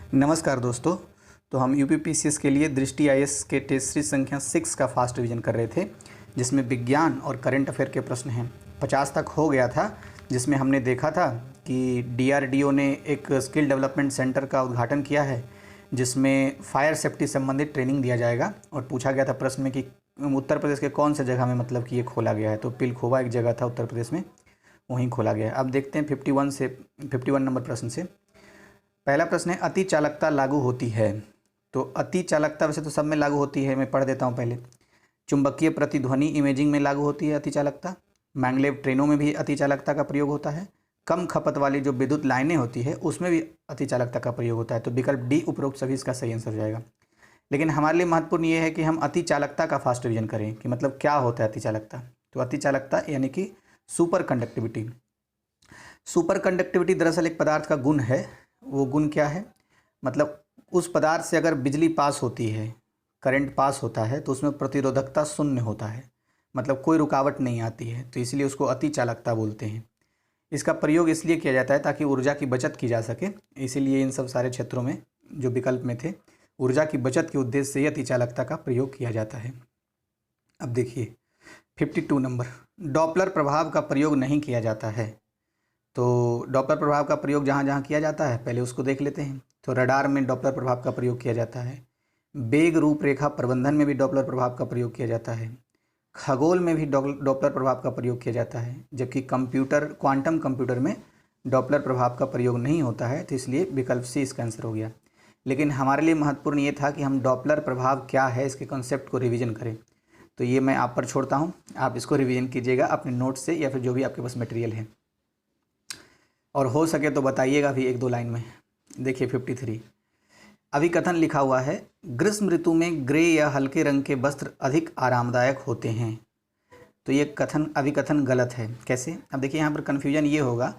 नमस्कार दोस्तों। तो हम यूपीपीसीएस के लिए दृष्टि आईएएस के टेस्ट सीरीज संख्या 6 का फास्ट रिवीजन कर रहे थे, जिसमें विज्ञान और करंट अफेयर के प्रश्न हैं। 50 तक हो गया था, जिसमें हमने देखा था कि डीआरडीओ ने एक स्किल डेवलपमेंट सेंटर का उद्घाटन किया है, जिसमें फायर सेफ्टी संबंधित ट्रेनिंग दिया जाएगा। और पूछा गया था प्रश्न में कि उत्तर प्रदेश के कौन से जगह में मतलब कि ये खोला गया है। तो पिलखोवा एक जगह था उत्तर प्रदेश में, वहीं खोला गया है। अब देखते हैं 51 नंबर प्रश्न से। पहला प्रश्न है, अति चालकता लागू होती है। तो अति चालकता वैसे तो सब में लागू होती है, मैं पढ़ देता हूँ पहले। चुंबकीय प्रतिध्वनि इमेजिंग में लागू होती है अति चालकता। मैग्लेव ट्रेनों में भी अति चालकता का प्रयोग होता है। कम खपत वाली जो विद्युत लाइनें होती है उसमें भी अति चालकता का प्रयोग होता है। तो विकल्प डी उपरोक्त सभी इसका सही आंसर हो जाएगा। लेकिन हमारे लिए महत्वपूर्ण ये है कि हम अति चालकता का फास्ट रिवीजन करें कि मतलब क्या होता है अति चालकता। तो अति चालकता यानी कि सुपर कंडक्टिविटी। सुपर कंडक्टिविटी दरअसल एक पदार्थ का गुण है। वो गुण क्या है? मतलब उस पदार्थ से अगर बिजली पास होती है, करंट पास होता है, तो उसमें प्रतिरोधकता शून्य होता है, मतलब कोई रुकावट नहीं आती है। तो इसलिए उसको अति चालकता बोलते हैं। इसका प्रयोग इसलिए किया जाता है ताकि ऊर्जा की बचत की जा सके। इसीलिए इन सब सारे क्षेत्रों में जो विकल्प में थे, ऊर्जा की बचत के उद्देश्य से अति चालकता का प्रयोग किया जाता है। अब देखिए 52 नंबर, डॉपलर प्रभाव का प्रयोग नहीं किया जाता है। तो डॉपलर प्रभाव का प्रयोग जहाँ जहाँ किया जाता है पहले उसको देख लेते हैं। तो रडार में डॉपलर प्रभाव का प्रयोग किया जाता है। वेग रूपरेखा प्रबंधन में भी डॉपलर प्रभाव का प्रयोग किया जाता है। खगोल में भी डॉपलर प्रभाव का प्रयोग किया जाता है। जबकि क्वांटम कंप्यूटर में डॉपलर प्रभाव का प्रयोग नहीं होता है। तो इसलिए विकल्प सी इसका आंसर हो गया। लेकिन हमारे लिए महत्वपूर्ण ये था कि हम डॉपलर प्रभाव क्या है इसके कॉन्सेप्ट को रिविज़न करें। तो ये मैं आप पर छोड़ता हूँ, आप इसको रिविज़न कीजिएगा अपने नोट से या फिर जो भी आपके पास मटेरियल है, और हो सके तो बताइएगा भी एक दो लाइन में। देखिए 53, अभिकथन लिखा हुआ है, ग्रीष्म ऋतु में ग्रे या हल्के रंग के वस्त्र अधिक आरामदायक होते हैं। तो ये अभिकथन गलत है। कैसे? अब देखिए यहाँ पर कन्फ्यूजन ये होगा,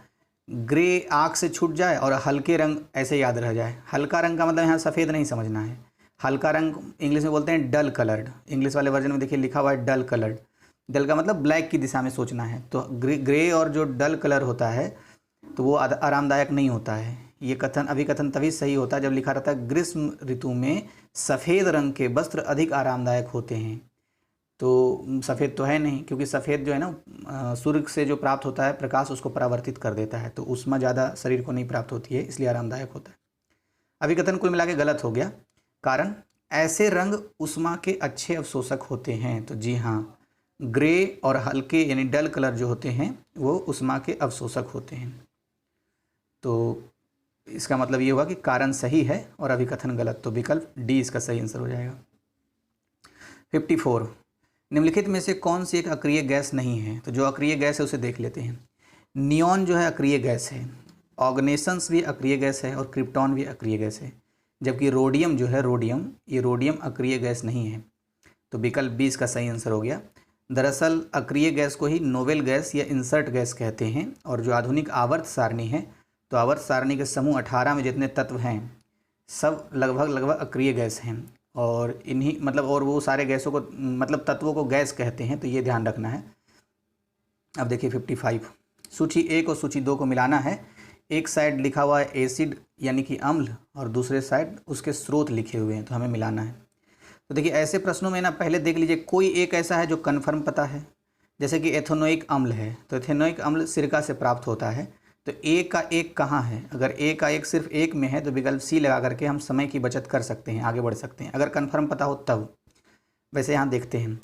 ग्रे आँख से छूट जाए और हल्के रंग ऐसे याद रह जाए। हल्का रंग का मतलब यहाँ सफ़ेद नहीं समझना है। हल्का रंग इंग्लिश में बोलते हैं डल कलर्ड। इंग्लिश वाले वर्जन में देखिए लिखा हुआ है डल कलर्ड। डल का मतलब ब्लैक की दिशा में सोचना है। तो ग्रे और जो डल कलर होता है तो वो आरामदायक नहीं होता है। ये अभिकथन तभी सही होता है जब लिखा रहता है ग्रीष्म ऋतु में सफ़ेद रंग के वस्त्र अधिक आरामदायक होते हैं। तो सफ़ेद तो है नहीं, क्योंकि सफ़ेद जो है ना सूर्य से जो प्राप्त होता है प्रकाश उसको परावर्तित कर देता है, तो उसमें ज़्यादा शरीर को नहीं प्राप्त होती है, इसलिए आरामदायक होता है। अभिकथन कुल मिला के गलत हो गया। कारण, ऐसे रंग ऊष्मा के अच्छे अवशोषक होते हैं। तो जी हाँ, ग्रे और हल्के यानी डल कलर जो होते हैं वो ऊष्मा के अवशोषक होते हैं। तो इसका मतलब ये हुआ कि कारण सही है और अभिकथन गलत। तो विकल्प डी इसका सही आंसर हो जाएगा। 54, निम्नलिखित में से कौन सी एक अक्रिय गैस नहीं है? तो जो अक्रिय गैस है उसे देख लेते हैं। नियॉन जो है अक्रिय गैस है, ऑर्गनेसन्स भी अक्रिय गैस है और क्रिप्टॉन भी अक्रिय गैस है। जबकि रोडियम जो है रोडियम अक्रिय गैस नहीं है। तो विकल्प बी इसका सही आंसर हो गया। दरअसल अक्रिय गैस को ही नोबेल गैस या इंसर्ट गैस कहते हैं। और जो आधुनिक आवर्त सारणी है, तो आवर्त सारणी के समूह 18 में जितने तत्व हैं सब लगभग अक्रिय गैस हैं। और इन्हीं और वो सारे गैसों को तत्वों को गैस कहते हैं। तो ये ध्यान रखना है। अब देखिए 55, सूची 1 और सूची 2 को मिलाना है। एक साइड लिखा हुआ है एसिड यानी कि अम्ल, और दूसरे साइड उसके स्रोत लिखे हुए हैं, तो हमें मिलाना है। तो देखिए ऐसे प्रश्नों में ना पहले देख लीजिए कोई एक ऐसा है जो कन्फर्म पता है। जैसे कि एथेनोइक अम्ल है, तो एथेनोइक अम्ल सिरका से प्राप्त होता है। तो ए का एक कहाँ है? अगर ए का एक सिर्फ एक में है तो विकल्प सी लगा करके हम समय की बचत कर सकते हैं, आगे बढ़ सकते हैं, अगर कन्फर्म पता हो तब। वैसे यहाँ देखते हैं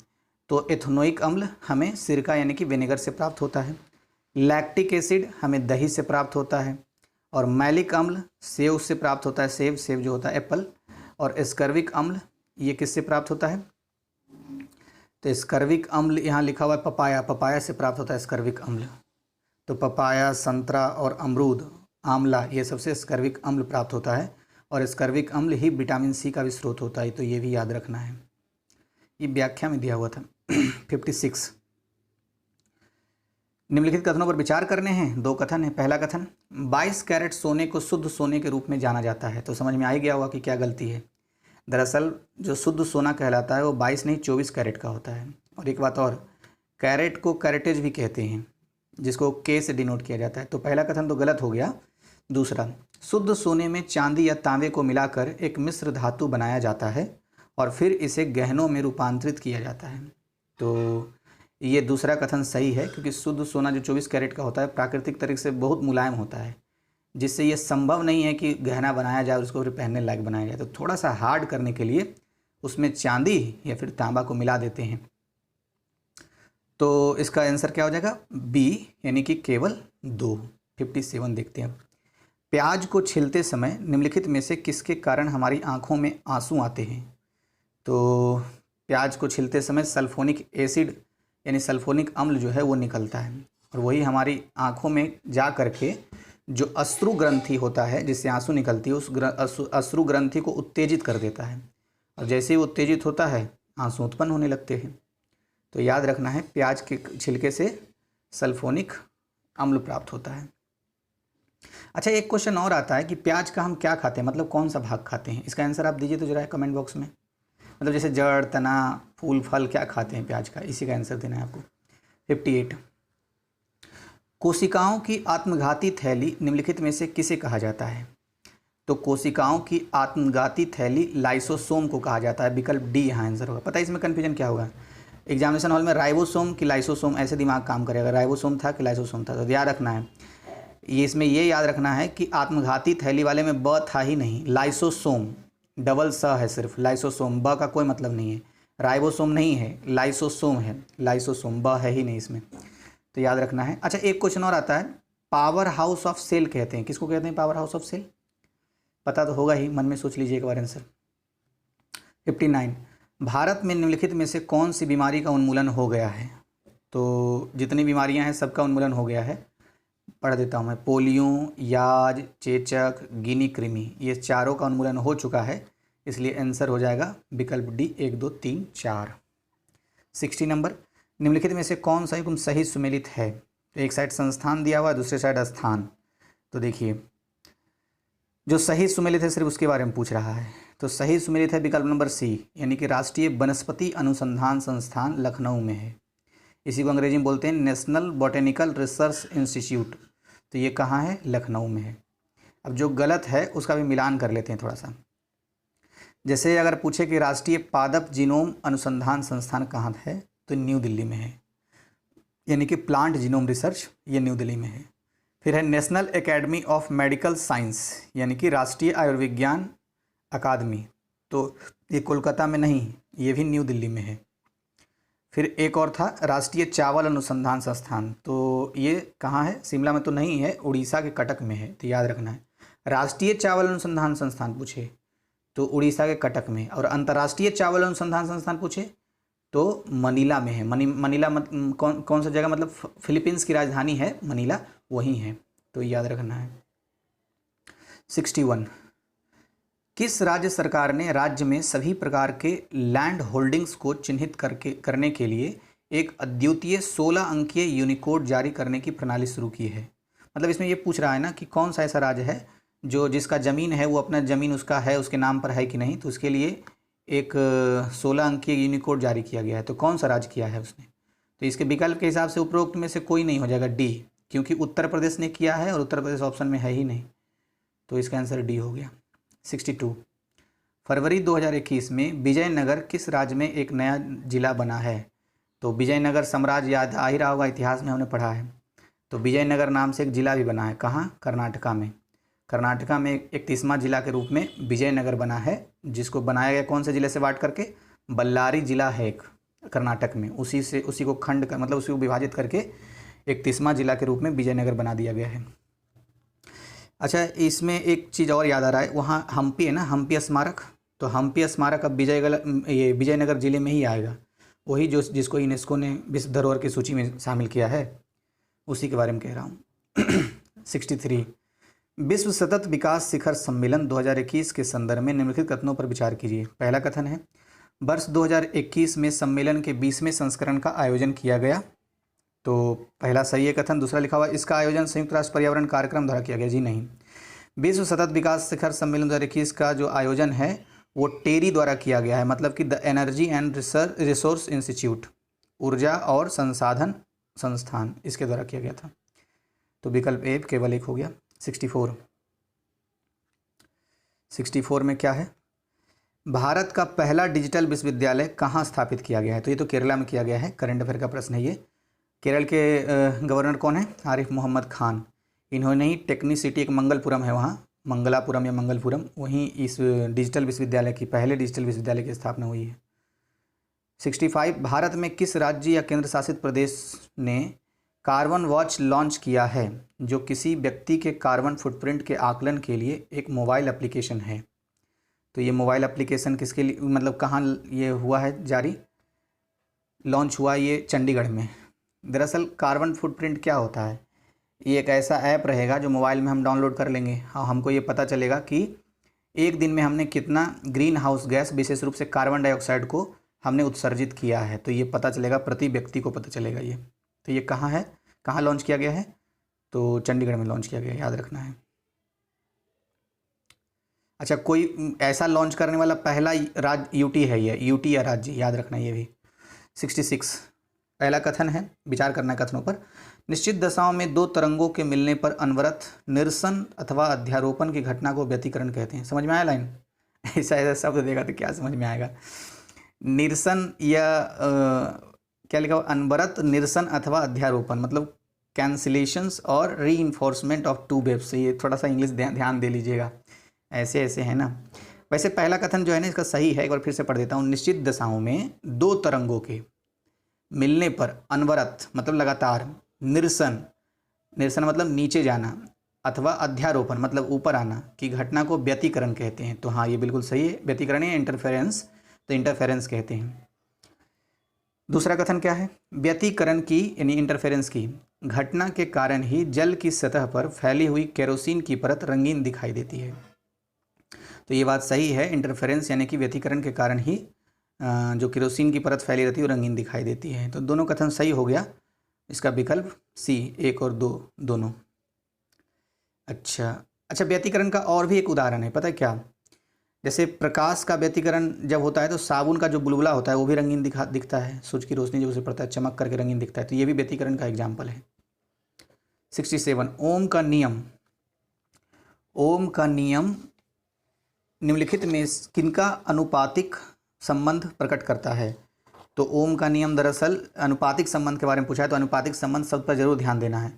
तो एथेनोइक अम्ल हमें सिरका यानी कि विनेगर से प्राप्त होता है। लैक्टिक एसिड हमें दही से प्राप्त होता है। और मैलिक अम्ल सेब से प्राप्त होता है, सेब जो होता है एप्पल। और स्कर्विक अम्ल ये किससे प्राप्त होता है? तो स्कर्विक अम्ल यहाँ लिखा हुआ है पपाया से प्राप्त होता है स्कर्विक अम्ल। तो पपाया, संतरा और अमरूद, आंवला, ये सबसे स्कर्विक अम्ल प्राप्त होता है। और स्कर्विक अम्ल ही विटामिन सी का भी स्रोत होता है। तो ये भी याद रखना है, ये व्याख्या में दिया हुआ था। 56, निम्नलिखित कथनों पर विचार करने हैं। 2 कथन है। पहला कथन, 22 कैरेट सोने को शुद्ध सोने के रूप में जाना जाता है। तो समझ में आ ही गया होगा कि क्या गलती है। दरअसल जो शुद्ध सोना कहलाता है वो 22 नहीं 24 कैरेट का होता है। और एक बात और, कैरेट को कैरेटेज भी कहते हैं, जिसको के से डिनोट किया जाता है। तो पहला कथन तो गलत हो गया। दूसरा, शुद्ध सोने में चांदी या तांबे को मिलाकर एक मिश्र धातु बनाया जाता है और फिर इसे गहनों में रूपांतरित किया जाता है। तो ये दूसरा कथन सही है, क्योंकि शुद्ध सोना जो 24 कैरेट का होता है प्राकृतिक तरीके से बहुत मुलायम होता है, जिससे ये संभव नहीं है कि गहना बनाया जाए और उसको फिर पहनने लायक बनाया जाए। तो थोड़ा सा हार्ड करने के लिए उसमें चांदी या फिर तांबा को मिला देते हैं। तो इसका आंसर क्या हो जाएगा? बी, यानी कि केवल 2। 57 देखते हैं। प्याज को छीलते समय निम्नलिखित में से किसके कारण हमारी आंखों में आंसू आते हैं? तो प्याज को छीलते समय सल्फोनिक एसिड यानी सल्फोनिक अम्ल जो है वो निकलता है, और वही हमारी आंखों में जा करके जो अश्रु ग्रंथि होता है जिससे आंसू निकलती है, उस अश्रु ग्रंथि को उत्तेजित कर देता है, और जैसे ही उत्तेजित होता है आंसू उत्पन्न होने लगते हैं। तो याद रखना है, प्याज के छिलके से सल्फोनिक अम्ल प्राप्त होता है। अच्छा, एक क्वेश्चन और आता है कि प्याज का हम क्या खाते हैं, मतलब कौन सा भाग खाते हैं? इसका आंसर आप दीजिए तो जरा कमेंट बॉक्स में। मतलब जैसे जड़, तना, फूल, फल क्या खाते हैं प्याज का, इसी का आंसर देना है आपको। 58, कोशिकाओं की आत्मघाती थैली निम्नलिखित में से किसे कहा जाता है? तो कोशिकाओं की आत्मघाती थैली लाइसोसोम को कहा जाता है। विकल्प डी यहाँ आंसर होगा। पता है इसमें कन्फ्यूजन क्या होगा? एग्जामिनेशन हॉल में राइबोसोम की लाइसोसोम ऐसे दिमाग काम करेगा, राइबोसोम था कि लाइसोसोम था। तो याद रखना है, ये इसमें ये याद रखना है कि आत्मघाती थैली वाले में ब था ही नहीं, लाइसोसोम डबल स है सिर्फ, लाइसोसोम, ब का कोई मतलब नहीं है। राइबोसोम नहीं है, लाइसोसोम है, लाइसोसोम, ब है ही नहीं इसमें, तो याद रखना है। अच्छा, एक क्वेश्चन और आता है, पावर हाउस ऑफ सेल कहते हैं, किसको कहते हैं पावर हाउस ऑफ सेल? पता तो होगा ही, मन में सोच लीजिए एक बार आंसर। 59, भारत में निम्नलिखित में से कौन सी बीमारी का उन्मूलन हो गया है? तो जितनी बीमारियां हैं सबका उन्मूलन हो गया है, पढ़ देता हूँ मैं। पोलियो, याज, चेचक, गिनी कृमि, ये चारों का उन्मूलन हो चुका है, इसलिए आंसर हो जाएगा विकल्प डी, 1, 2, 3, 4। 60 नंबर, निम्नलिखित में से कौन सा युग्म सही सुमेलित है? तो एक साइड संस्थान दिया हुआ है, दूसरे साइड स्थान। तो देखिए, जो सही सुमेलित है सिर्फ उसके बारे में पूछ रहा है, तो सही सुमेलित है विकल्प नंबर सी, यानी कि राष्ट्रीय वनस्पति अनुसंधान संस्थान लखनऊ में है। इसी को अंग्रेजी में बोलते हैं नेशनल बॉटेनिकल रिसर्च इंस्टीट्यूट। तो ये कहाँ है? लखनऊ में है। अब जो गलत है उसका भी मिलान कर लेते हैं थोड़ा सा। जैसे अगर पूछे कि राष्ट्रीय पादप जीनोम अनुसंधान संस्थान कहाँ है, तो न्यू दिल्ली में है, यानी कि प्लांट जीनोम रिसर्च, ये न्यू दिल्ली में है। फिर है national academy of medical science, यानी कि राष्ट्रीय आयुर्विज्ञान अकादमी, तो ये कोलकाता में नहीं, ये भी न्यू दिल्ली में है। फिर एक और था राष्ट्रीय चावल अनुसंधान संस्थान, तो ये कहाँ है? शिमला में तो नहीं है, उड़ीसा के कटक में है, तो याद रखना है। राष्ट्रीय चावल अनुसंधान संस्थान पूछे तो उड़ीसा के कटक में, और अंतर्राष्ट्रीय चावल अनुसंधान संस्थान पूछे तो मनीला में है। मनीला कौन सा जगह, मतलब फिलीपींस की राजधानी है मनीला, वहीं है, तो याद रखना है। 61, किस राज्य सरकार ने राज्य में सभी प्रकार के लैंड होल्डिंग्स को चिन्हित करने के लिए एक अद्वितीय 16 अंकीय यूनिकोड जारी करने की प्रणाली शुरू की है? मतलब इसमें ये पूछ रहा है ना कि कौन सा ऐसा राज्य है जो जिसका ज़मीन है वो अपना ज़मीन उसका है, उसके नाम पर है कि नहीं, तो उसके लिए एक 16 अंकीय यूनिकोड जारी किया गया है। तो कौन सा राज्य किया है उसने? तो इसके विकल्प के हिसाब से उपरोक्त में से कोई नहीं हो जाएगा, डी, क्योंकि उत्तर प्रदेश ने किया है और उत्तर प्रदेश ऑप्शन में है ही नहीं, तो इसका आंसर डी हो गया। 62, फरवरी 2021 में विजयनगर किस राज्य में एक नया जिला बना है? तो विजयनगर साम्राज्य याद आ ही रहा होगा, इतिहास में हमने पढ़ा है। तो विजयनगर नाम से एक जिला भी बना है, कहाँ? कर्नाटका में। कर्नाटका में 31वां जिला के रूप में विजयनगर बना है, जिसको बनाया गया कौन से जिले से बांट करके? बल्लारी जिला है एक कर्नाटक में, उसी को खंड कर, मतलब उसी को विभाजित करके 31वां जिला के रूप में विजयनगर बना दिया गया है। अच्छा, इसमें एक चीज़ और याद आ रहा है, वहाँ हम्पी है ना, हम्पी स्मारक, तो हम्पी स्मारक अब विजयनगर जिले में ही आएगा, वही जिसको यूनेस्को ने विश्व धरोहर की सूची में शामिल किया है, उसी के बारे में कह रहा हूँ। 63, विश्व सतत विकास शिखर सम्मेलन 2021 के संदर्भ में निम्नलिखित कथनों पर विचार कीजिए। पहला कथन है, वर्ष 2021 में सम्मेलन के 20वें संस्करण का आयोजन किया गया, तो पहला सही है कथन। दूसरा लिखा हुआ, इसका आयोजन संयुक्त राष्ट्र पर्यावरण कार्यक्रम द्वारा किया गया, जी नहीं। विश्व सतत विकास शिखर सम्मेलन 2021 का जो आयोजन है वो टेरी द्वारा किया गया है, मतलब कि the energy and resource institute, ऊर्जा और संसाधन संस्थान, इसके द्वारा किया गया था, तो विकल्प ए केवल एक हो गया। 64, 64 में क्या है, भारत का पहला डिजिटल विश्वविद्यालय कहाँ स्थापित किया गया है? तो ये तो केरला में किया गया है, करंट अफेयर का प्रश्न है ये। केरल के गवर्नर कौन है? आरिफ मोहम्मद खान। इन्होंने ही टेक्निसिटी, एक मंगलपुरम है वहाँ, मंगलापुरम या मंगलपुरम, वहीं इस डिजिटल विश्वविद्यालय की, पहले डिजिटल विश्वविद्यालय की स्थापना हुई है। 65, भारत में किस राज्य या केंद्र शासित प्रदेश ने कार्बन वॉच लॉन्च किया है, जो किसी व्यक्ति के कार्बन फुटप्रिंट के आकलन के लिए एक मोबाइल एप्लीकेशन है? तो ये मोबाइल एप्लीकेशन किसके लिए, मतलब कहाँ ये हुआ है जारी, लॉन्च हुआ? ये चंडीगढ़ में। दरअसल कार्बन फुटप्रिंट क्या होता है? ये एक ऐसा ऐप रहेगा जो मोबाइल में हम डाउनलोड कर लेंगे और हमको ये पता चलेगा कि एक दिन में हमने कितना ग्रीन हाउस गैस, विशेष रूप से कार्बन डाइऑक्साइड को हमने उत्सर्जित किया है। तो ये पता चलेगा, प्रति व्यक्ति को पता चलेगा ये। तो ये कहाँ है, कहाँ लॉन्च किया गया है? तो चंडीगढ़ में लॉन्च किया गया है, याद रखना है। अच्छा, कोई ऐसा लॉन्च करने वाला पहला राज्य यूटी है, ये यूटी या राज्य, याद रखना ये भी। 66, पहला कथन है, विचार करना है कथनों पर। निश्चित दशाओं में दो तरंगों के मिलने पर अनवरत निरसन अथवा अध्यारोपण की घटना को व्यतिकरण कहते हैं। समझ में आया लाइन? ऐसा ऐसा शब्द देगा तो क्या समझ में आएगा? निरसन या क्या लिखा हुआ? अनवरत निरसन अथवा अध्यारोपण, मतलब कैंसिलेशंस और रीइंफोर्समेंट ऑफ टू वेव्स। ये थोड़ा सा इंग्लिश ध्यान दे लीजिएगा, ऐसे ऐसे है ना। वैसे पहला कथन जो है ना इसका सही है, एक बार फिर से पढ़ देता हूँ। निश्चित दशाओं में दो तरंगों के मिलने पर अनवरत मतलब लगातार, निरसन, निरसन मतलब नीचे जाना, अथवा अध्यारोपण मतलब ऊपर आना की घटना को व्यतिकरण कहते हैं। तो हाँ, ये बिल्कुल सही है। व्यतिकरण या इंटरफेरेंस, तो इंटरफेरेंस कहते हैं। दूसरा कथन क्या है? व्यतिकरण की यानी इंटरफेरेंस की घटना के कारण ही जल की सतह पर फैली हुई केरोसिन की परत रंगीन दिखाई देती है। तो ये बात सही है, इंटरफेरेंस यानी कि व्यतिकरण के कारण ही जो केरोसिन की परत फैली रहती है वो रंगीन दिखाई देती है। तो दोनों कथन सही हो गया, इसका विकल्प सी, 1 और 2 दोनों। अच्छा, व्यतिकरण का और भी एक उदाहरण है, पता है क्या? जैसे प्रकाश का व्यतिकरण जब होता है तो साबुन का जो बुलबुला होता है वो भी रंगीन दिखता है, सूरज की रोशनी जब उसे पड़ता है चमक करके रंगीन दिखता है। तो ये भी व्यतिकरण का एग्जाम्पल है। 67, ओम का नियम, ओम का नियम निम्नलिखित में किनका अनुपातिक संबंध प्रकट करता है? तो ओम का नियम दरअसल अनुपातिक संबंध के बारे में पूछा है, तो अनुपातिक संबंध शब्द पर जरूर ध्यान देना है।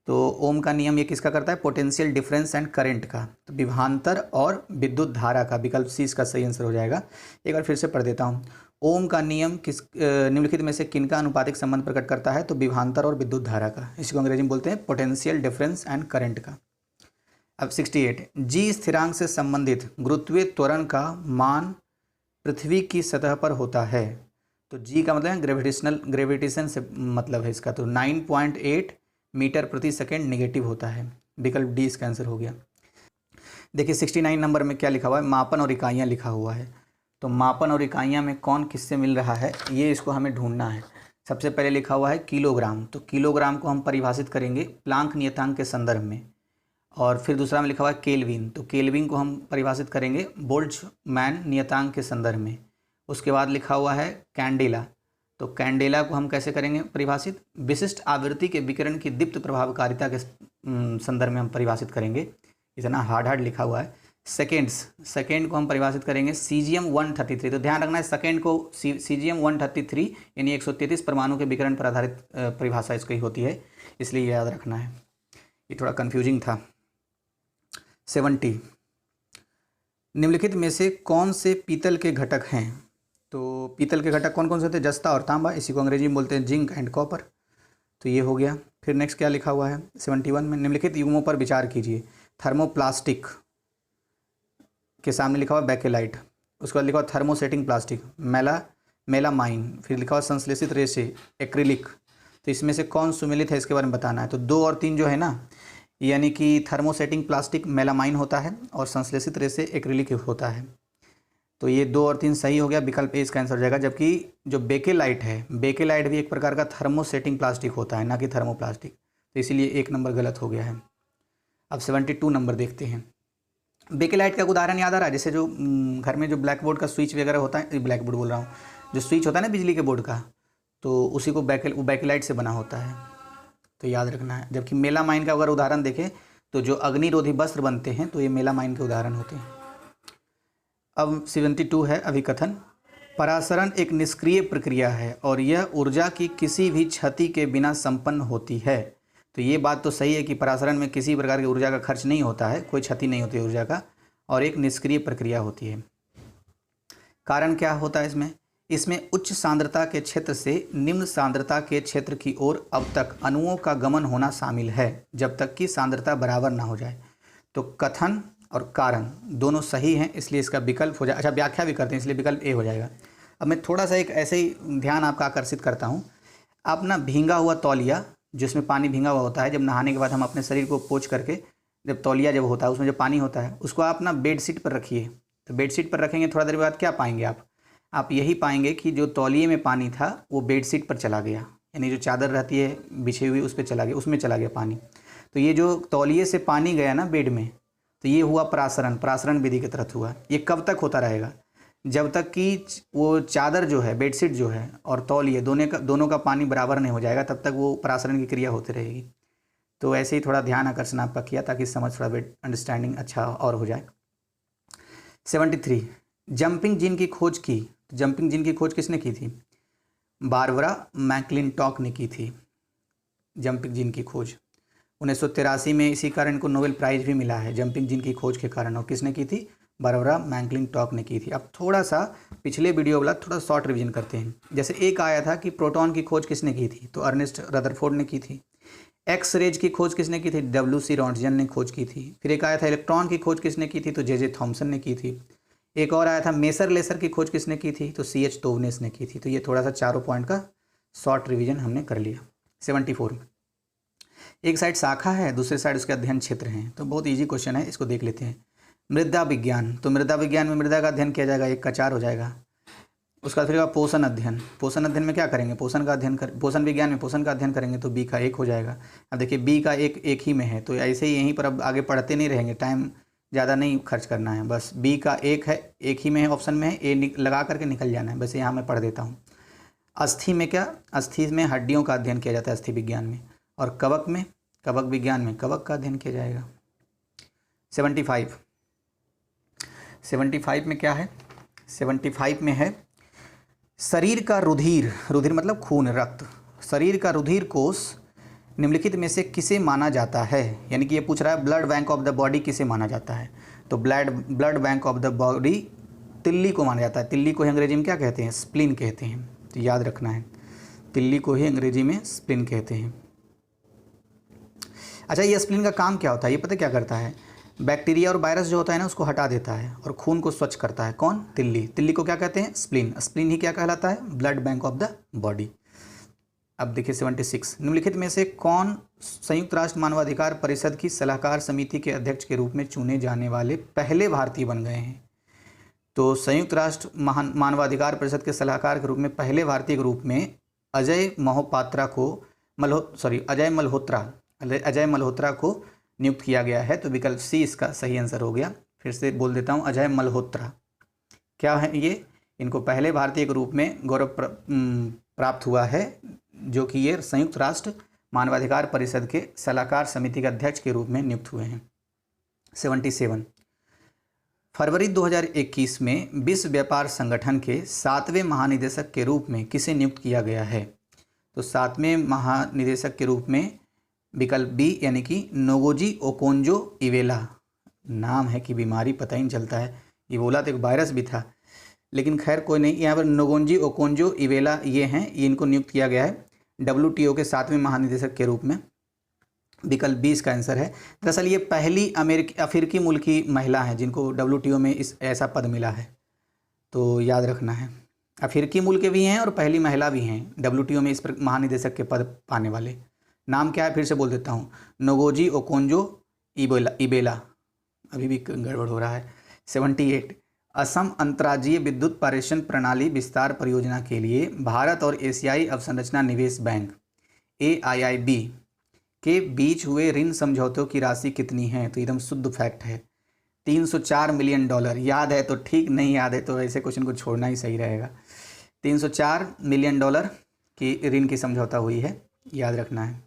तो ओम का नियम ये किसका करता है? पोटेंशियल डिफरेंस एंड करंट का, तो विभवांतर और विद्युत धारा का। विकल्प सी इसका सही आंसर हो जाएगा। एक बार फिर से पढ़ देता हूँ। ओम का नियम किस निम्नलिखित में से किनका अनुपातिक संबंध प्रकट करता है? तो विभवांतर और विद्युत धारा का। इसको अंग्रेजी में बोलते हैं पोटेंशियल डिफरेंस एंड करंट का। अब 68, जी स्थिरांक से संबंधित गुरुत्वीय त्वरण का मान पृथ्वी की सतह पर होता है। तो जी का मतलब है ग्रेविटेशन से मतलब है इसका। तो 9.8 मीटर प्रति सेकेंड नेगेटिव होता है। विकल्प डी इसका आंसर हो गया। देखिए 69 नंबर में क्या लिखा हुआ है? मापन और इकाइयाँ लिखा हुआ है। तो मापन और इकाइयाँ में कौन किससे मिल रहा है, ये इसको हमें ढूंढना है। सबसे पहले लिखा हुआ है किलोग्राम, तो किलोग्राम को हम परिभाषित करेंगे प्लांक नियतांक के संदर्भ में। और फिर दूसरा में लिखा हुआ है केल्विन, तो केल्विन को हम परिभाषित करेंगे बोल्ट्जमैन नियतांक के संदर्भ में। उसके बाद लिखा हुआ है कैंडेला, तो कैंडेला को हम कैसे करेंगे परिभाषित? विशिष्ट आवृत्ति के विकिरण की दीप्त प्रभावकारिता के संदर्भ में हम परिभाषित करेंगे। इतना हार्ड लिखा हुआ है। सेकेंड को हम परिभाषित करेंगे सीजियम 133। तो ध्यान रखना है, सेकेंड को सीजियम 133 यानी 133 परमाणु के विकिरण पर आधारित परिभाषा इसकी होती है, इसलिए याद रखना है। ये थोड़ा कन्फ्यूजिंग था। 70, निम्नलिखित में से कौन से पीतल के घटक हैं? तो पीतल के घटक कौन कौन से होते हैं? जस्ता और तांबा, इसी को अंग्रेजी में बोलते हैं जिंक एंड कॉपर। तो ये हो गया। फिर नेक्स्ट क्या लिखा हुआ है 71 में? निम्नलिखित युग्मों पर विचार कीजिए। थर्मोप्लास्टिक के सामने लिखा हुआ बेकेलाइट, उसके बाद लिखा हुआ थर्मोसेटिंग प्लास्टिक मेलामाइन, फिर लिखा हुआ संश्लेषित रेशे एक्रिलिक। तो इसमें से कौन सुमेलित है इसके बारे में बताना है। तो 2 और 3 जो है ना, यानी कि थर्मोसेटिंग प्लास्टिक मेलामाइन होता है और संश्लेषित रेशे एक्रिलिक होता है। तो ये 2 और 3 सही हो गया, विकल्प ए इसका आंसर हो जाएगा। जबकि जो बेकेलाइट है, बेकेलाइट भी एक प्रकार का थर्मोसेटिंग प्लास्टिक होता है, ना कि थर्मोप्लास्टिक, तो इसीलिए 1 नंबर गलत हो गया है। अब 72 नंबर देखते हैं। बेकेलाइट का उदाहरण याद आ रहा है? जैसे जो घर में जो ब्लैक बोर्ड का स्विच वगैरह होता है, ब्लैक बोर्ड बोल रहा हूँ, जो स्विच होता है ना बिजली के बोर्ड का, तो उसी को बेकेलाइट से बना होता है, तो याद रखना है। जबकि मेलामाइन का अगर उदाहरण देखें तो जो अग्निरोधी वस्त्र बनते हैं तो ये मेलामाइन के उदाहरण होते हैं। अब 72 है अभिकथन। परासरण एक निष्क्रिय प्रक्रिया है और यह ऊर्जा की किसी भी क्षति के बिना संपन्न होती है। तो ये बात तो सही है कि परासरण में किसी प्रकार की ऊर्जा का खर्च नहीं होता है, कोई क्षति नहीं होती है ऊर्जा का, और एक निष्क्रिय प्रक्रिया होती है। कारण क्या होता है इसमें? इसमें उच्च सांद्रता के क्षेत्र से निम्न सांद्रता के क्षेत्र की ओर अब तक अणुओं का गमन होना शामिल है जब तक कि सांद्रता बराबर ना हो जाए। तो कथन और कारण दोनों सही हैं, इसलिए इसका विकल्प हो जाए। अच्छा, व्याख्या भी करते हैं, इसलिए विकल्प ए हो जाएगा। अब मैं थोड़ा सा एक ऐसे ही ध्यान आपका आकर्षित करता हूँ। आप ना भींगा हुआ तौलिया, जिसमें पानी भींगा हुआ होता है, जब नहाने के बाद हम अपने शरीर को पोंछ करके जब तौलिया जब होता है उसमें जो पानी होता है उसको आप ना बेड शीट पर रखिए। तो बेड शीट पर रखेंगे, थोड़ा देर बाद क्या पाएंगे आप यही पाएंगे कि जो तौलिए में पानी था वो बेड शीट पर चला गया, यानी जो चादर रहती है बिछी हुई उस पर चला गया, उसमें चला गया पानी। तो ये जो तौलिए से पानी गया ना बेड में, तो ये हुआ परासरण विधि के तहत हुआ। ये कब तक होता रहेगा? जब तक कि वो चादर जो है, बेडशीट जो है और तौलिए दोनों का पानी बराबर नहीं हो जाएगा, तब तक वो परासरण की क्रिया होती रहेगी। तो ऐसे ही थोड़ा ध्यान आकर्षण आपका किया ताकि समझ थोड़ा अंडरस्टैंडिंग अच्छा और हो जाए। 73 जंपिंग जिन की खोज की। तो जंपिंग जिन की खोज किसने की थी? बारबरा मैकक्लिंटॉक ने की थी जंपिंग जिन की खोज। 1983 में इसी कारण इनको नोबेल प्राइज भी मिला है, जंपिंग जिन की खोज के कारण। और किसने की थी? बारबरा मैकक्लिंटॉक ने की थी। अब थोड़ा सा पिछले वीडियो वाला थोड़ा शॉर्ट रिवीजन करते हैं। जैसे एक आया था कि प्रोटॉन की खोज किसने की थी? तो अर्नेस्ट रदरफोर्ड ने की थी। एक्स रेज की खोज किसने की थी? डब्ल्यू.सी. रॉन्टजन ने खोज की थी। फिर एक आया था इलेक्ट्रॉन की खोज किसने की थी? तो जे थॉमसन ने की थी। एक और आया था मेसर लेसर की खोज किसने की थी? तो सी.एच. तोवनेस ने की थी। तो ये थोड़ा सा चारों पॉइंट का शॉर्ट रिवीजन हमने कर लिया। 74 एक साइड शाखा है, दूसरे साइड उसके अध्ययन क्षेत्र हैं। तो बहुत ईजी क्वेश्चन है, इसको देख लेते हैं। मृदा विज्ञान, तो मृदा विज्ञान में मृदा का अध्ययन किया जाएगा, 1 का 4 हो जाएगा। उसका फिर पोषण अध्ययन, पोषण अध्ययन में क्या करेंगे? पोषण विज्ञान में पोषण का अध्ययन करेंगे, तो बी का 1 हो जाएगा। अब देखिए बी का एक ही में है, तो ऐसे ही यहीं पर अब आगे पढ़ते नहीं रहेंगे, टाइम ज़्यादा नहीं खर्च करना है। बस बी का 1 है, एक ही में है, ऑप्शन में है, ए लगा करके निकल जाना है। बस यहाँ मैं पढ़ देता हूँ। अस्थि में क्या? अस्थि में हड्डियों का अध्ययन किया जाता है अस्थि विज्ञान में। और कवक में, कवक विज्ञान में कवक का अध्ययन किया जाएगा। 75 में क्या है? 75 में है शरीर का रुधिर, रुधिर मतलब खून, रक्त। शरीर का रुधिर कोष निम्नलिखित में से किसे माना जाता है? यानी कि ये पूछ रहा है blood bank of the body किसे माना जाता है? तो blood bank of the body तिल्ली को माना जाता है। तिल्ली को ही अंग्रेजी में क्या कहते हैं? स्प्लीन कहते हैं। तो याद रखना है, तिल्ली को ही अंग्रेजी में स्प्लीन कहते हैं। अच्छा, ये स्प्लीन का काम क्या होता है? ये पता क्या करता है? बैक्टीरिया और वायरस जो होता है ना उसको हटा देता है और खून को स्वच्छ करता है। कौन? तिल्ली। तिल्ली को क्या कहते हैं? स्प्लीन। स्प्लीन ही क्या कहलाता है? Blood bank of the body. अब देखिए 76 निम्नलिखित में से कौन संयुक्त राष्ट्र मानवाधिकार परिषद की सलाहकार समिति के अध्यक्ष के रूप में चुने जाने वाले पहले भारतीय बन गए हैं? तो संयुक्त राष्ट्र मानवाधिकार परिषद के सलाहकार के रूप में पहले भारतीय के रूप में अजय मल्होत्रा को नियुक्त किया गया है। तो विकल्प सी इसका सही आंसर हो गया। फिर से बोल देता हूँ, अजय मल्होत्रा क्या है ये? इनको पहले भारतीय के रूप में गौरव प्राप्त हुआ है, जो कि ये संयुक्त राष्ट्र मानवाधिकार परिषद के सलाहकार समिति के अध्यक्ष के रूप में नियुक्त हुए हैं। 77 फरवरी 2021 में विश्व व्यापार संगठन के 7वें महानिदेशक के रूप में किसे नियुक्त किया गया है? तो 7वें महानिदेशक के रूप में विकल्प बी यानी कि नोगोजी ओकोंजो इवेला। नाम है कि बीमारी पता ही नहीं चलता है, इबोला तो एक वायरस भी था, लेकिन खैर कोई नहीं। यहाँ पर नोगोजी ओकोंजो इवेला ये हैं, ये इनको नियुक्त किया गया है WTO के 7वें महानिदेशक के रूप में। विकल्प बी इसका आंसर है। दरअसल ये पहली अफ्रीकी मुल्क की महिला हैं जिनको WTO में ऐसा पद मिला है, तो याद रखना है। अफ्रीकी मुल्क भी हैं और पहली महिला भी हैं WTO में इस महानिदेशक के पद पाने वाले। नाम क्या है? फिर से बोल देता हूँ, नोगोजी ओकोंजो इबेला। अभी भी गड़बड़ हो रहा है। 78 असम अंतर्राज्यीय विद्युत पारेषण प्रणाली विस्तार परियोजना के लिए भारत और एशियाई अवसंरचना निवेश बैंक AIIB के बीच हुए ऋण समझौतों की राशि कितनी है? तो एकदम शुद्ध फैक्ट है, $304 मिलियन। याद है तो ठीक, नहीं याद है तो ऐसे क्वेश्चन को छोड़ना ही सही रहेगा। $304 मिलियन की ऋण की समझौता हुई है, याद रखना है।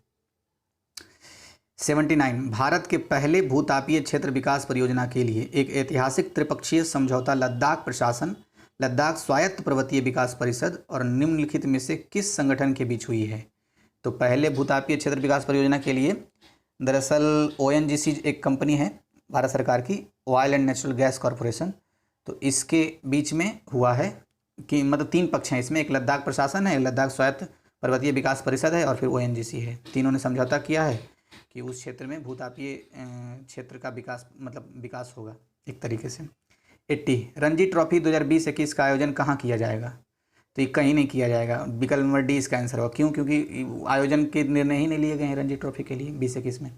79 भारत के पहले भूतापीय क्षेत्र विकास परियोजना के लिए एक ऐतिहासिक त्रिपक्षीय समझौता लद्दाख प्रशासन, लद्दाख स्वायत्त पर्वतीय विकास परिषद और निम्नलिखित में से किस संगठन के बीच हुई है? तो पहले भूतापीय क्षेत्र विकास परियोजना के लिए दरअसल ONGC एक कंपनी है भारत सरकार की, oil and natural gas corporation, तो इसके बीच में हुआ है कि मतलब 3 पक्ष हैं इसमें, एक लद्दाख प्रशासन है, लद्दाख स्वायत्त पर्वतीय विकास परिषद है और फिर ONGC है। तीनों ने समझौता किया है कि उस क्षेत्र में भूतापीय क्षेत्र का विकास मतलब विकास होगा एक तरीके से। 80 रणजी ट्रॉफी 2020-21 का आयोजन कहाँ किया जाएगा? तो ये कहीं नहीं किया जाएगा, विकल्प नंबर डी इसका आंसर होगा। क्यों? क्योंकि आयोजन के निर्णय ही नहीं लिए गए हैं रणजी ट्रॉफी के लिए 20-21 में।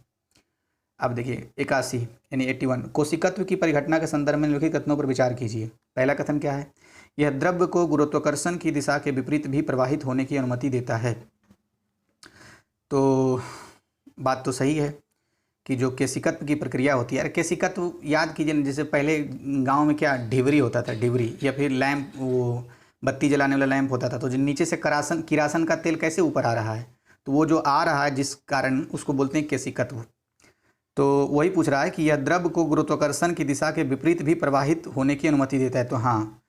अब देखिए 81 यानी 81 कोशिकत्व की परिघटना के संदर्भ में निम्नलिखित कथनों पर विचार कीजिए। पहला कथन क्या है? यह द्रव्य को गुरुत्वाकर्षण की दिशा के विपरीत भी प्रवाहित होने की अनुमति देता है। तो बात तो सही है कि जो केशिकत्व की प्रक्रिया होती है, अरे केशिकत्व याद कीजिए, जैसे पहले गांव में क्या ढिवरी होता था, ढिवरी या फिर लैंप, वो बत्ती जलाने वाला लैंप होता था, तो जो नीचे से किरासन का तेल कैसे ऊपर आ रहा है, तो वो जो आ रहा है जिस कारण उसको बोलते हैं केशिकत्व। तो वही पूछ रहा है कि यह द्रव्य को गुरुत्वाकर्षण की दिशा के विपरीत भी प्रवाहित होने की अनुमति देता है। तो हाँ,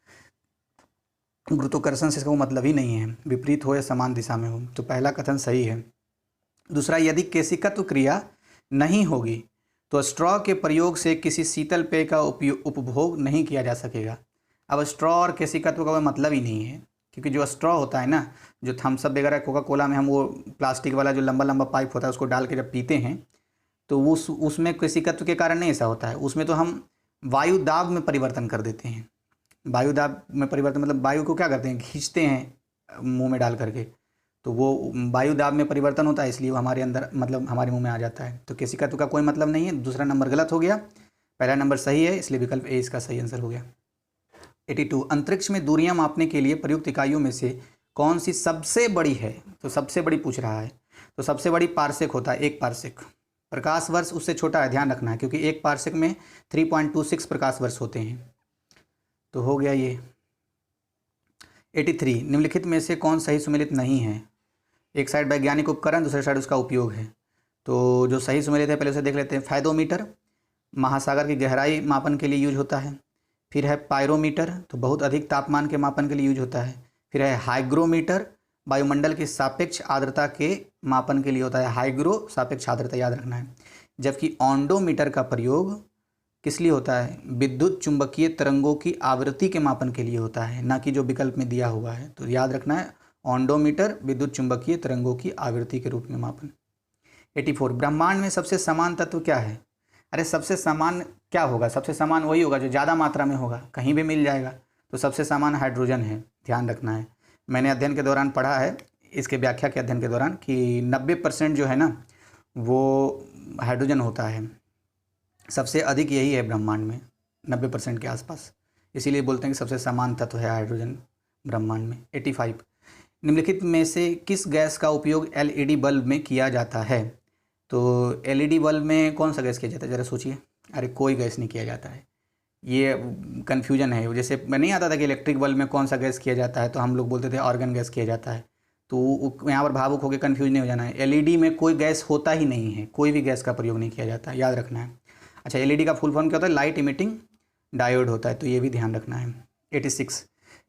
गुरुत्वाकर्षण से इसका वो मतलब ही नहीं है, विपरीत हो या समान दिशा में हो। तो पहला कथन सही है। दूसरा, यदि केशिकत्व क्रिया नहीं होगी तो स्ट्रॉ के प्रयोग से किसी शीतल पेय का उपभोग नहीं किया जा सकेगा। अब स्ट्रॉ और केशिकत्व का कोई मतलब ही नहीं है, क्योंकि जो स्ट्रॉ होता है ना, जो थम्स अप वगैरह कोका कोला में हम वो प्लास्टिक वाला जो लंबा लंबा पाइप होता है उसको डाल के जब पीते हैं तो उसमें केशिकत्व के कारण नहीं ऐसा होता है। उसमें तो हम वायु दाब में परिवर्तन कर देते हैं। वायु दाब में परिवर्तन मतलब वायु को क्या करते हैं, खींचते हैं मुंह में डाल करके, तो वो वायु दाब में परिवर्तन होता है, इसलिए वो हमारे अंदर मतलब हमारे मुंह में आ जाता है। तो केशिकत्व का कोई मतलब नहीं है। दूसरा नंबर गलत हो गया, पहला नंबर सही है, इसलिए विकल्प ए इसका सही आंसर हो गया। 82 अंतरिक्ष में दूरियां मापने के लिए प्रयुक्त इकाइयों में से कौन सी सबसे बड़ी है? तो सबसे बड़ी पूछ रहा है, तो सबसे बड़ी पारसेक होता है, 1 पारसेक। प्रकाश वर्ष उससे छोटा है, ध्यान रखना है, क्योंकि 1 पारसेक में 3.26 प्रकाश वर्ष होते हैं। तो हो गया ये। 83 निम्नलिखित में से कौन सही सुमेलित नहीं है? एक साइड वैज्ञानिक उपकरण, दूसरे साइड उसका उपयोग है। तो जो सही सुमेलित है पहले उसे देख लेते हैं। फायदोमीटर महासागर की गहराई मापन के लिए यूज होता है। फिर है पायरोमीटर, तो बहुत अधिक तापमान के मापन के लिए यूज होता है। फिर है हाइग्रोमीटर, वायुमंडल की सापेक्ष आर्द्रता के मापन के लिए होता है। हाइग्रो सापेक्ष आर्द्रता याद रखना है। जबकि ऑन्डोमीटर का प्रयोग किस लिए होता है? विद्युत चुंबकीय तरंगों की आवृत्ति के मापन के लिए होता है, ना कि जो विकल्प में दिया हुआ है। तो याद रखना है, ऑन्डोमीटर विद्युत चुंबकीय तरंगों की आवृत्ति के रूप में मापन। 84 ब्रह्मांड में सबसे समान तत्व क्या है? अरे सबसे समान क्या होगा? सबसे समान वही होगा जो ज़्यादा मात्रा में होगा, कहीं भी मिल जाएगा। तो सबसे समान हाइड्रोजन है, ध्यान रखना है। मैंने अध्ययन के दौरान पढ़ा है, इसके व्याख्या के अध्ययन के दौरान, कि 90% जो है ना वो हाइड्रोजन होता है। सबसे अधिक यही है ब्रह्मांड में, 90% के आसपास, इसीलिए बोलते हैं कि सबसे समान तत्व है हाइड्रोजन ब्रह्मांड में। 85 निम्नलिखित में से किस गैस का उपयोग LED बल्ब में किया जाता है? तो LED बल्ब में कौन सा गैस किया जाता है, ज़रा सोचिए। अरे कोई गैस नहीं किया जाता है, ये कन्फ्यूजन है। जैसे मैं नहीं आता था कि इलेक्ट्रिक बल्ब में कौन सा गैस किया जाता है, तो हम लोग बोलते थे ऑर्गन गैस किया जाता है। तो यहाँ पर भावुक होकर कन्फ्यूज नहीं हो जाना है। LED में कोई गैस होता ही नहीं है, कोई भी गैस का प्रयोग नहीं किया जाता है, याद रखना है। अच्छा, LED का फुल फॉर्म क्या होता है? लाइट इमिटिंग डायोड होता है, तो ये भी ध्यान रखना है। 86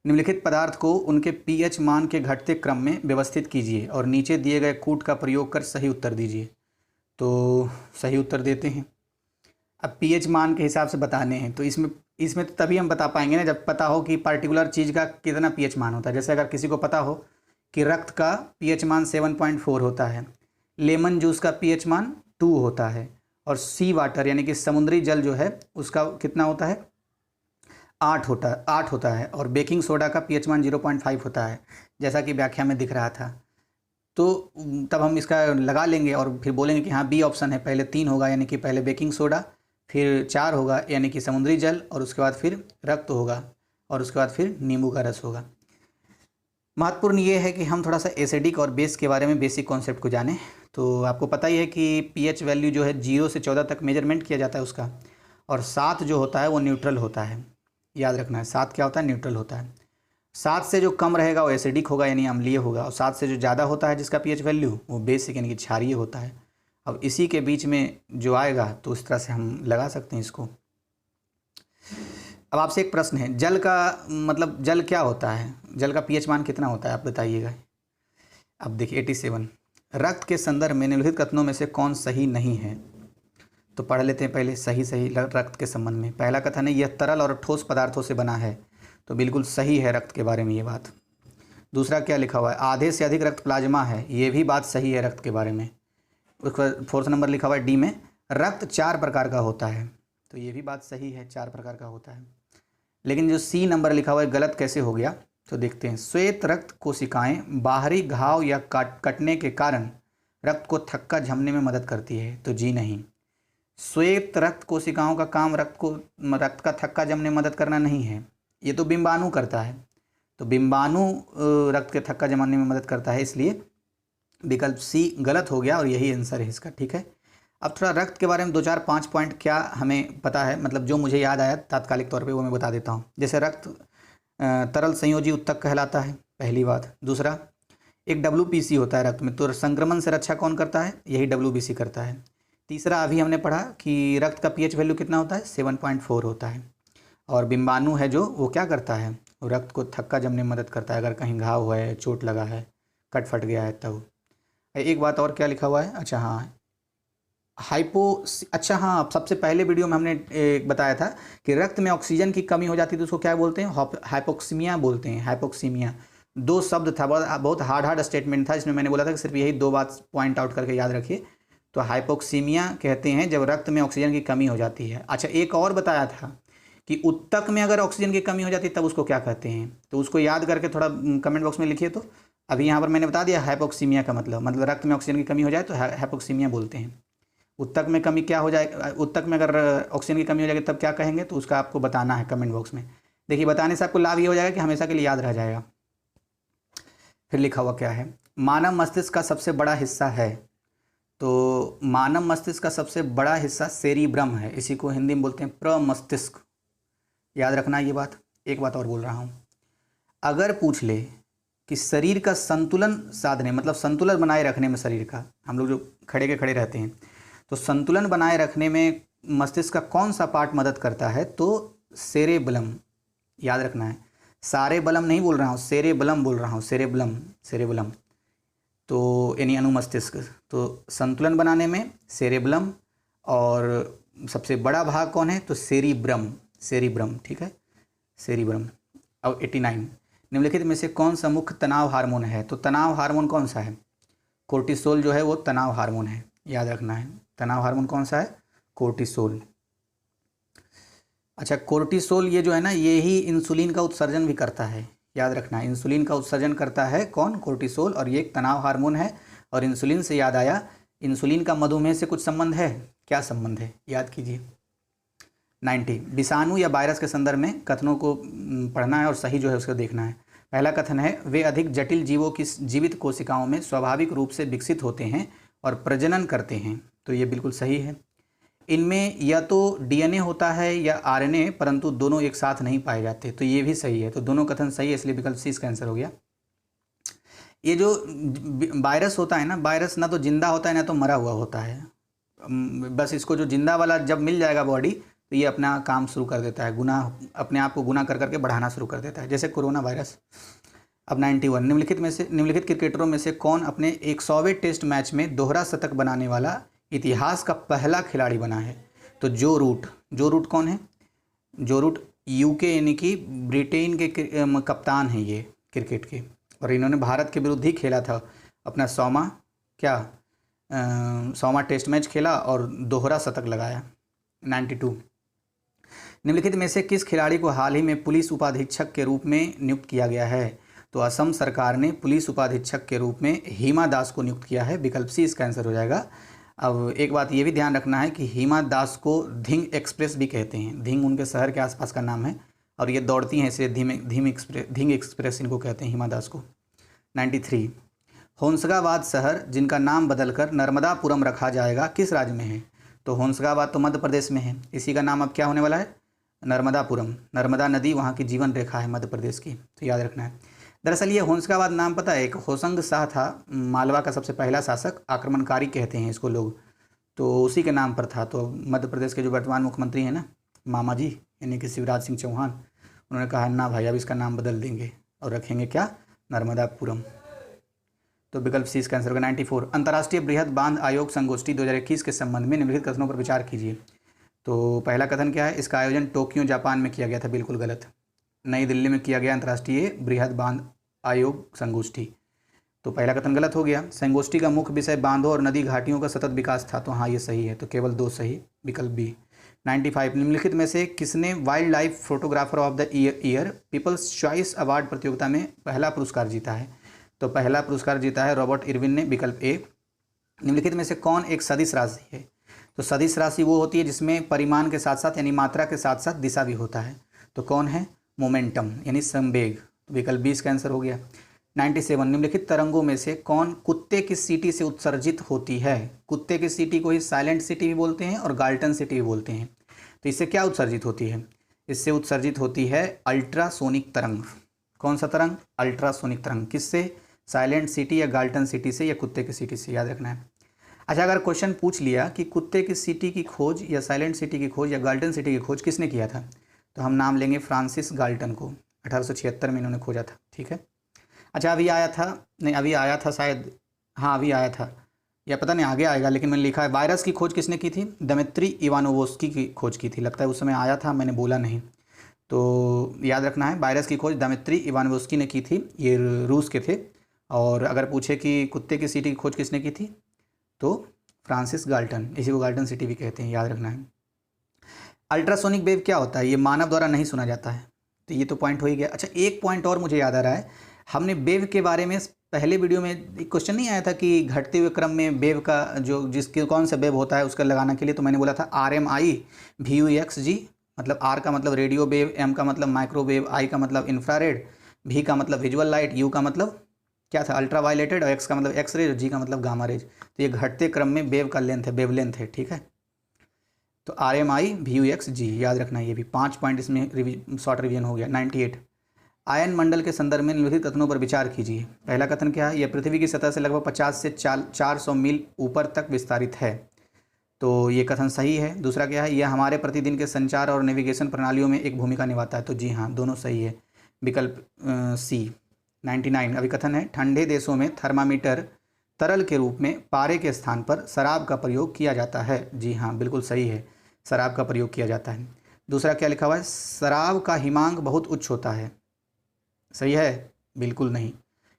निम्नलिखित पदार्थ को उनके pH मान के घटते क्रम में व्यवस्थित कीजिए और नीचे दिए गए कूट का प्रयोग कर सही उत्तर दीजिए। तो सही उत्तर देते हैं। अब pH मान के हिसाब से बताने हैं, तो इसमें तो तभी हम बता पाएंगे ना जब पता हो कि पार्टिकुलर चीज़ का कितना pH मान होता है। जैसे अगर किसी को पता हो कि रक्त का pH मान 7.4 होता है, लेमन जूस का pH मान 2 होता है, और सी वाटर यानी कि समुद्री जल जो है उसका कितना होता है? 8 होता है, और बेकिंग सोडा का pH मान 0.5 होता है, जैसा कि व्याख्या में दिख रहा था। तो तब हम इसका लगा लेंगे और फिर बोलेंगे कि हाँ बी ऑप्शन है, पहले 3 होगा यानी कि पहले बेकिंग सोडा, फिर 4 होगा यानी कि समुद्री जल, और उसके बाद फिर रक्त होगा, और उसके बाद फिर नींबू का रस होगा। महत्वपूर्ण ये है कि हम थोड़ा सा एसिडिक और बेस के बारे में बेसिक कॉन्सेप्ट को जानें। तो आपको पता ही है कि pH वैल्यू जो है 0 से 14 तक मेजरमेंट किया जाता है उसका, और 7 जो होता है वो न्यूट्रल होता है, याद रखना है। 7 क्या होता है? न्यूट्रल होता है। 7 से जो कम रहेगा वो एसिडिक होगा यानी अम्लीय होगा, और 7 से जो ज़्यादा होता है जिसका pH वैल्यू वो बेसिक यानी कि क्षारीय होता है। अब इसी के बीच में जो आएगा तो उस तरह से हम लगा सकते हैं इसको। अब आपसे एक प्रश्न है, जल का मतलब जल क्या होता है, जल का पीएच मान कितना होता है आप बताइएगा। अब देखिए 87, रक्त के संदर्भ में निम्नलिखित कथनों में से कौन सही नहीं है। तो पढ़ लेते हैं पहले सही सही रक्त के संबंध में। पहला कथन है यह तरल और ठोस पदार्थों से बना है, तो बिल्कुल सही है रक्त के बारे में ये बात। दूसरा क्या लिखा हुआ है, आधे से अधिक रक्त प्लाज्मा है, ये भी बात सही है रक्त के बारे में। उसके बाद 4th नंबर लिखा हुआ है डी में, रक्त 4 प्रकार का होता है, तो ये भी बात सही है, 4 प्रकार का होता है। लेकिन जो सी नंबर लिखा हुआ है गलत कैसे हो गया, तो देखते हैं। श्वेत रक्त कोशिकाएं बाहरी घाव या कटने के कारण रक्त को थक्का जमने में मदद करती है, तो जी नहीं। श्वेत रक्त कोशिकाओं का काम रक्त का थक्का जमने में मदद करना नहीं है, ये तो बिंबाणु करता है, तो बिंबाणु रक्त के थक्का जमाने में मदद करता है, इसलिए विकल्प सी गलत हो गया और यही आंसर है इसका। ठीक है, अब थोड़ा रक्त के बारे में 2-4-5 पॉइंट क्या हमें पता है, मतलब जो मुझे याद आया तात्कालिक तौर पे वो मैं बता देता हूँ। जैसे रक्त तरल संयोजी उत्तक कहलाता है, पहली बात। दूसरा, एक WBC होता है रक्त में, तो संक्रमण से रक्षा कौन करता है, यही WBC करता है। तीसरा, अभी हमने पढ़ा कि रक्त का pH वैल्यू कितना होता है, 7.4 होता है। और बिंबाणु है जो वो क्या करता है, वो रक्त को थक्का जमने में मदद करता है, अगर कहीं घाव हुआ है, चोट लगा है, कट फट गया है तब। एक बात और क्या लिखा हुआ है, अच्छा हाँ अच्छा हाँ, सबसे पहले वीडियो में हमने बताया था कि रक्त में ऑक्सीजन की कमी हो जाती है तो उसको क्या बोलते हैं, हाइपोक्सीमिया बोलते हैं, हाइपोक्सीमिया। 2 शब्द था, बहुत हार्ड स्टेटमेंट था, जिसमें मैंने बोला था कि सिर्फ यही 2 बात पॉइंट आउट करके याद रखिए। तो हाइपोक्सीमिया कहते हैं जब रक्त में ऑक्सीजन की कमी हो जाती है। अच्छा, एक और बताया था कि उत्तक में अगर ऑक्सीजन की कमी हो जाती है तब उसको क्या कहते हैं, तो उसको याद करके थोड़ा कमेंट बॉक्स में लिखिए। तो अभी यहाँ पर मैंने बता दिया हाइपोक्सीमिया का मतलब रक्त में ऑक्सीजन की कमी हो जाए तो हाइपोक्सीमिया बोलते हैं। उत्तक में कमी क्या हो जाए, उत्तक में अगर ऑक्सीजन की कमी हो जाएगी तब क्या कहेंगे, तो उसका आपको बताना है कमेंट बॉक्स में। देखिए बताने से आपको लाभ ये हो जाएगा कि हमेशा के लिए याद रह जाएगा। फिर लिखा हुआ क्या है, मानव मस्तिष्क का सबसे बड़ा हिस्सा है, तो मानव मस्तिष्क का सबसे बड़ा हिस्सा सेरिब्रम है, इसी को हिंदी में बोलते हैं प्रमस्तिष्क। याद रखना ये बात। एक बात और बोल रहा हूँ, अगर पूछ ले कि शरीर का संतुलन साधने, मतलब संतुलन बनाए रखने में शरीर का, हम लोग जो खड़े के खड़े रहते हैं, तो संतुलन बनाए रखने में मस्तिष्क का कौन सा पार्ट मदद करता है, तो सेरेबलम। याद रखना है, सारे बलम नहीं बोल रहा हूँ, सेरेबलम बोल रहा हूँ, सेरेबलम तो यानी अनुमस्तिष्क। तो संतुलन बनाने में सेरेबलम, और सबसे बड़ा भाग कौन है, तो सेरिब्रम। ठीक है, सेरिब्रम। अब 89, निम्नलिखित में से कौन सा मुख्य तनाव हार्मोन है, तो तनाव हार्मोन कौन सा है, कोर्टिसोल जो है वो तनाव हार्मोन है। याद रखना है, तनाव हार्मोन कौन सा है, कोर्टिसोल। अच्छा, कोर्टिसोल ये जो है ना, ये ही इंसुलिन का उत्सर्जन भी करता है। याद रखना है, इंसुलिन का उत्सर्जन करता है कौन, कोर्टिसोल, और ये एक तनाव हार्मोन है। और इंसुलिन से याद आया, इंसुलिन का मधुमेह से कुछ संबंध है, क्या संबंध है, याद कीजिए। 90, विषाणु या वायरस के संदर्भ में कथनों को पढ़ना है और सही जो है उसको देखना है। पहला कथन है, वे अधिक जटिल जीवों की जीवित कोशिकाओं में स्वाभाविक रूप से विकसित होते हैं और प्रजनन करते हैं, तो ये बिल्कुल सही है। इनमें या तो DNA होता है या RNA, परंतु दोनों एक साथ नहीं पाए जाते, तो ये भी सही है। तो दोनों कथन सही है, इसलिए विकल्प सी इसका आंसर हो गया। ये जो वायरस होता है ना, वायरस ना तो जिंदा होता है ना तो मरा हुआ होता है, बस इसको जो जिंदा वाला जब मिल जाएगा बॉडी, तो ये अपना काम शुरू कर देता है, गुना अपने आप को गुना कर करके बढ़ाना शुरू कर देता है, जैसे कोरोना वायरस। अब 91, निम्नलिखित क्रिकेटरों में से कौन अपने 100वें टेस्ट मैच में दोहरा शतक बनाने वाला इतिहास का पहला खिलाड़ी बना है, तो जो रूट कौन है, जो रूट UK यानी कि ब्रिटेन के कप्तान हैं ये क्रिकेट के, और इन्होंने भारत के विरुद्ध ही खेला था अपना 100वां टेस्ट मैच खेला और दोहरा शतक लगाया। 92, निम्नलिखित में से किस खिलाड़ी को हाल ही में पुलिस उपाधीक्षक के रूप में नियुक्त किया गया है, तो असम सरकार ने पुलिस उपाधीक्षक के रूप में हिमा दास को नियुक्त किया है, विकल्प सी इसका आंसर हो जाएगा। अब एक बात ये भी ध्यान रखना है कि हिमा दास को धिंग एक्सप्रेस भी कहते हैं, धिंग उनके शहर के आसपास का नाम है, और ये दौड़ती हैं इसलिए धिंग एक्सप्रेस इनको कहते हैं, हिमा दास को। 93, होशंगाबाद शहर जिनका नाम बदलकर नर्मदापुरम रखा जाएगा किस राज्य में है, तो होशंगाबाद तो मध्य प्रदेश में है, इसी का नाम अब क्या होने वाला है, नर्मदापुरम। नर्मदा नदी वहाँ की जीवन रेखा है मध्य प्रदेश की, तो याद रखना है। दरअसल ये होशंगाबाद नाम पता है, एक होशंग शाह था, मालवा का सबसे पहला शासक, आक्रमणकारी कहते हैं इसको लोग, तो उसी के नाम पर था। तो मध्य प्रदेश के जो वर्तमान मुख्यमंत्री हैं ना, मामा जी, यानी कि शिवराज सिंह चौहान, उन्होंने कहा ना भाई अब इसका नाम बदल देंगे और रखेंगे क्या, नर्मदापुरम। तो विकल्प सी इसका आंसर होगा 94। अंतर्राष्ट्रीय बृहद बांध आयोग संगोष्ठी 2021 के संबंध में निम्नलिखित कथनों पर विचार कीजिए। तो पहला कथन क्या है, इसका आयोजन टोक्यो जापान में किया गया था, बिल्कुल गलत। नई दिल्ली में किया गया अंतर्राष्ट्रीय बृहद बांध आयोग संगोष्ठी, तो पहला कथन गलत हो गया। संगोष्ठी का मुख्य विषय बांधों और नदी घाटियों का सतत विकास था, तो हाँ ये सही है, तो केवल 2 सही, विकल्प बी। 95 निम्नलिखित में से किसने wild life photographer of the year people's choice award प्रतियोगिता में पहला पुरस्कार जीता है। तो पहला पुरस्कार जीता है रॉबर्ट इरविन ने, विकल्प ए। निम्नलिखित में से कौन एक सदिश राशि है। तो सदिश राशि वो होती है जिसमें परिमाण के साथ साथ यानी मात्रा के साथ साथ दिशा भी होता है, तो कौन है, मोमेंटम यानी संवेग, विकल्प बी इसका आंसर हो गया। 97 निम्नलिखित तरंगों में से कौन कुत्ते की सीटी से उत्सर्जित होती है। कुत्ते की सीटी को ही साइलेंट सिटी भी बोलते हैं और गाल्टन सिटी भी बोलते हैं। तो इससे क्या उत्सर्जित होती है, इससे उत्सर्जित होती है अल्ट्रासोनिक तरंग। कौन सा तरंग, अल्ट्रासोनिक तरंग। किससे, साइलेंट सिटी या गाल्टन सिटी से या कुत्ते की सीटी से, याद रखना है। अच्छा, अगर क्वेश्चन पूछ लिया कि कुत्ते की सीटी की खोज या साइलेंट सिटी की खोज या गाल्टन सिटी की खोज किसने किया था, तो हम नाम लेंगे फ्रांसिस गाल्टन को। 1876 में इन्होंने खोजा था, ठीक है। अच्छा, अभी आया था, नहीं अभी आया था शायद, हाँ अभी आया था या पता नहीं आगे आएगा, लेकिन मैंने लिखा है वायरस की खोज किसने की थी, दिमित्री इवानोवस्की की खोज की थी। लगता है उस समय आया था, मैंने बोला नहीं, तो याद रखना है वायरस की खोज दिमित्री इवानोवस्की ने की थी, ये रूस के थे। और अगर पूछे कि कुत्ते की सीटी की खोज किसने की थी, तो फ्रांसिस गाल्टन, इसी को गाल्टन सिटी भी कहते हैं, याद रखना है। अल्ट्रासोनिक वेव क्या होता है, ये मानव द्वारा नहीं सुना जाता है, तो ये तो पॉइंट हो ही गया। अच्छा, एक पॉइंट और मुझे याद आ रहा है, हमने वेव के बारे में पहले वीडियो में एक क्वेश्चन नहीं आया था कि घटते हुए क्रम में वेव का जो जिसके कौन सा वेव होता है उसका लगाने के लिए, तो मैंने बोला था RMI VUXG, मतलब R का मतलब रेडियो वेव, M का मतलब माइक्रोवेव, I का मतलब इंफ्रारेड, V का मतलब विजुअल लाइट, U का मतलब क्या था, अल्ट्रा वायलेटेड, और X का मतलब एक्स रेज, G का मतलब गामा रेज। तो ये घटते क्रम में वेव का लेंथ है, वेव लेंथ है, ठीक है। तो RMI VUXG याद रखना, ये भी 5 पॉइंट इसमें शॉर्ट रिवीजन हो गया। 98 आयन मंडल के संदर्भ में निम्नलिखित कथनों पर विचार कीजिए। पहला कथन क्या है, यह पृथ्वी की सतह से लगभग 50 से 400 मील ऊपर तक विस्तारित है, तो ये कथन सही है। दूसरा क्या है, यह हमारे प्रतिदिन के संचार और नेविगेशन प्रणालियों में एक भूमिका निभाता है, तो जी हाँ दोनों सही है, विकल्प सी। 99 अभिकथन है, ठंडे देशों में थर्मामीटर तरल के रूप में पारे के स्थान पर शराब का प्रयोग किया जाता है, जी हाँ बिल्कुल सही है, शराब का प्रयोग किया जाता है। दूसरा क्या लिखा हुआ है, शराब का हिमांक बहुत उच्च होता है, सही है, बिल्कुल नहीं,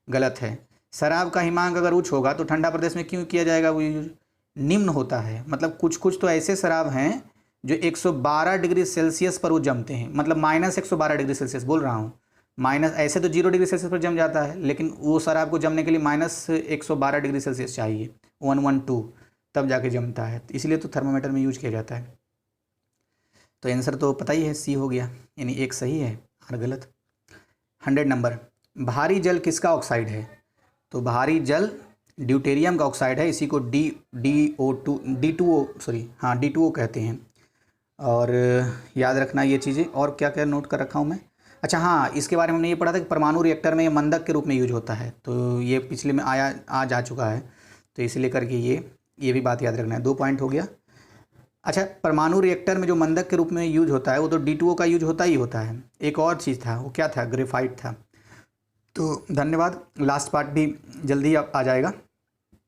गलत है। शराब का हिमांक अगर उच्च होगा तो ठंडा प्रदेश में क्यों किया जाएगा वो यूज, निम्न होता है। मतलब कुछ कुछ तो ऐसे शराब हैं जो 112 डिग्री सेल्सियस पर वो जमते हैं, मतलब -112 डिग्री सेल्सियस बोल रहा हूँ, माइनस ऐसे तो 0 डिग्री सेल्सियस पर जम जाता है, लेकिन वो शराब को जमने के लिए -112 डिग्री सेल्सियस चाहिए, 112, तब जाके जमता है, इसलिए तो थर्मामीटर में यूज किया जाता है। तो आंसर तो पता ही है, सी हो गया, यानी एक सही है और गलत। 100 नंबर, भारी जल किसका ऑक्साइड है, तो भारी जल ड्यूटेरियम का ऑक्साइड है, इसी को D2O कहते हैं। और याद रखना ये चीज़ें, और क्या क्या नोट कर रखा हूँ मैं। अच्छा हाँ, इसके बारे में हमने ये पढ़ा था कि परमाणु रिएक्टर में ये मंदक के रूप में यूज होता है, तो ये पिछले में आ जा चुका है, तो इसलिए करके ये भी बात याद रखना है। 2 पॉइंट हो गया। अच्छा, परमाणु रिएक्टर में जो मंदक के रूप में यूज होता है वो तो D2O का यूज होता ही होता है, एक और चीज़ था, वो क्या था, ग्रेफाइट था। तो धन्यवाद, लास्ट पार्ट भी जल्दी आ जाएगा।